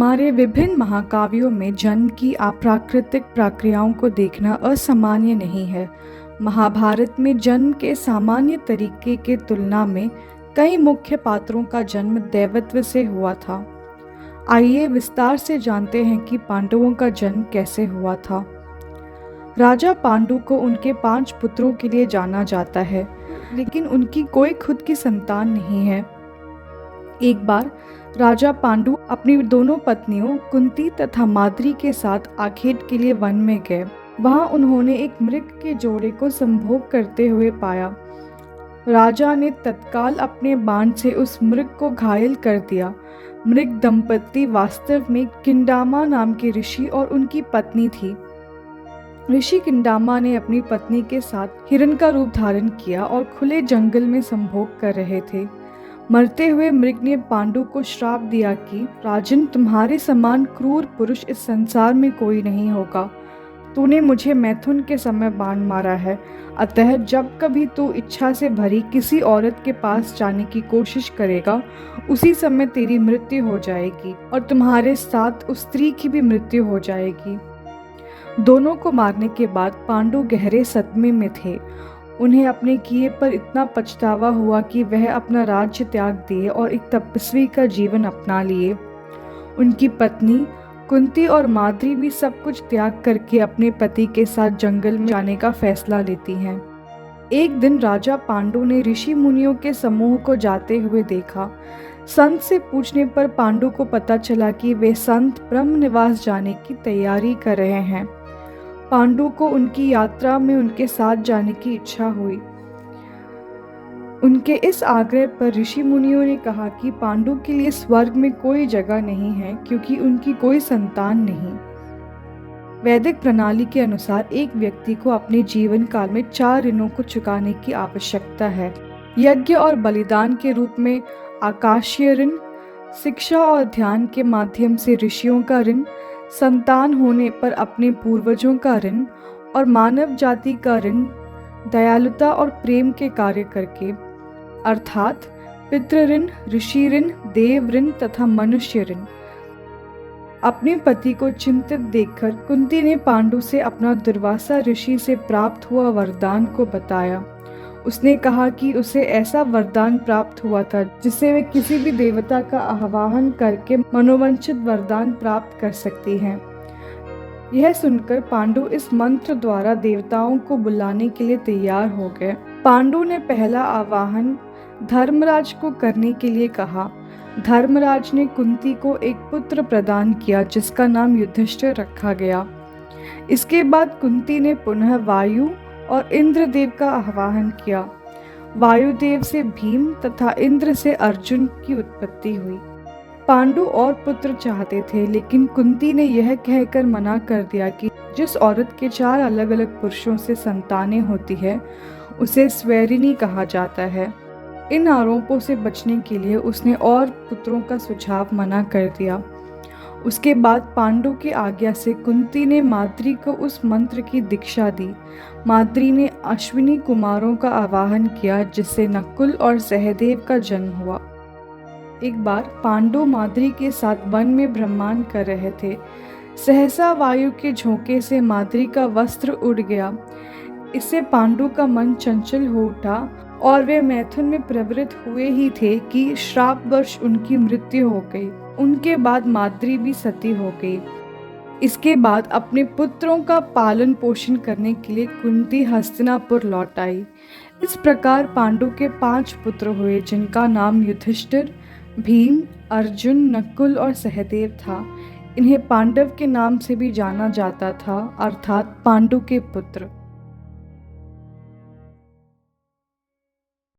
हमारे विभिन्न महाकाव्यों में जन्म की अप्राकृतिक प्रक्रियाओं को देखना असामान्य नहीं है। महाभारत में जन्म के सामान्य तरीके के तुलना में कई मुख्य पात्रों का जन्म दैवत्व से हुआ था। आइए विस्तार से जानते हैं कि पांडवों का जन्म कैसे हुआ था। राजा पांडु को उनके 5 पुत्रों के लिए जाना जाता है, लेकिन उनकी कोई खुद की संतान नहीं है। एक बार राजा पांडु अपनी दोनों पत्नियों कुंती तथा माद्री के साथ आखेट के लिए वन में गए। वहां उन्होंने एक मृग के जोड़े को संभोग करते हुए पाया। राजा ने तत्काल अपने बाण से उस मृग को घायल कर दिया। मृग दंपत्ति वास्तव में किंडामा नाम के ऋषि और उनकी पत्नी थी। ऋषि किंडामा ने अपनी पत्नी के साथ हिरण का रूप धारण किया और खुले जंगल में संभोग कर रहे थे। मरते हुए मृग ने पांडु को श्राप दिया कि राजन, तुम्हारे समान क्रूर पुरुष इस संसार में कोई नहीं होगा। तूने मुझे मैथुन के समय बाण मारा है, अतः जब कभी तू इच्छा से भरी किसी औरत के पास जाने की कोशिश करेगा, उसी समय तेरी मृत्यु हो जाएगी और तुम्हारे साथ उस स्त्री की भी मृत्यु हो जाएगी। दोनों को मारने के बाद पांडु गहरे सदमे में थे। उन्हें अपने किए पर इतना पछतावा हुआ कि वह अपना राज्य त्याग दिए और एक तपस्वी का जीवन अपना लिए। उनकी पत्नी कुंती और माद्री भी सब कुछ त्याग करके अपने पति के साथ जंगल में जाने का फैसला लेती हैं। एक दिन राजा पांडु ने ऋषि मुनियों के समूह को जाते हुए देखा। संत से पूछने पर पांडु को पता चला कि वे संत ब्रह्म निवास जाने की तैयारी कर रहे हैं। पांडु को उनकी यात्रा में उनके साथ जाने की इच्छा हुई। उनके इस आग्रह पर ऋषि मुनियों ने कहा कि पांडु के लिए स्वर्ग में कोई जगह नहीं है, क्योंकि उनकी कोई संतान नहीं। वैदिक प्रणाली के अनुसार एक व्यक्ति को अपने जीवन काल में 4 ऋणों को चुकाने की आवश्यकता है। यज्ञ और बलिदान के रूप में आकाशीय ऋण, शिक्षा और ध्यान के माध्यम से ऋषियों का ऋण, संतान होने पर अपने पूर्वजों का ऋण और मानव जाति का ऋण दयालुता और प्रेम के कार्य करके, अर्थात पितृ ऋण, ऋषि ऋण, देव ऋण तथा मनुष्य ऋण। अपने पति को चिंतित देखकर कुंती ने पांडु से अपना दुर्वासा ऋषि से प्राप्त हुआ वरदान को बताया। उसने कहा कि उसे ऐसा वरदान प्राप्त हुआ था जिससे वे किसी भी देवता का आह्वान करके मनोवांछित वरदान प्राप्त कर सकती हैं। यह सुनकर पांडु इस मंत्र द्वारा देवताओं को बुलाने के लिए तैयार हो गए। पांडु ने पहला आवाहन धर्मराज को करने के लिए कहा। धर्मराज ने कुंती को एक पुत्र प्रदान किया जिसका नाम युधिष्ठिर रखा गया। इसके बाद कुंती ने पुनः वायु और इंद्रदेव का आह्वान किया। वायुदेव से भीम तथा इंद्र से अर्जुन की उत्पत्ति हुई। पांडु और पुत्र चाहते थे, लेकिन कुंती ने यह कहकर मना कर दिया कि जिस औरत के 4 अलग अलग पुरुषों से संतानें होती है उसे स्वैरिणी कहा जाता है। इन आरोपों से बचने के लिए उसने और पुत्रों का सुझाव मना कर दिया। उसके बाद पांडु की आज्ञा से कुंती ने माद्री को उस मंत्र की दीक्षा दी। माद्री ने अश्विनी कुमारों का आवाहन किया, जिससे नकुल और सहदेव का जन्म हुआ। एक बार पांडु माद्री के साथ वन में भ्रमण कर रहे थे। सहसा वायु के झोंके से माद्री का वस्त्र उड़ गया। इससे पांडु का मन चंचल हो उठा और वे मैथुन में प्रवृत्त हुए ही थे कि श्रापवश उनकी मृत्यु हो गई। उनके बाद माद्री भी सती हो गई। इसके बाद अपने पुत्रों का पालन पोषण करने के लिए कुंती हस्तिनापुर लौट आई। इस प्रकार पांडु के 5 पुत्र हुए, जिनका नाम युधिष्ठिर, भीम, अर्जुन, नकुल और सहदेव था। इन्हें पांडव के नाम से भी जाना जाता था, अर्थात पांडु के पुत्र।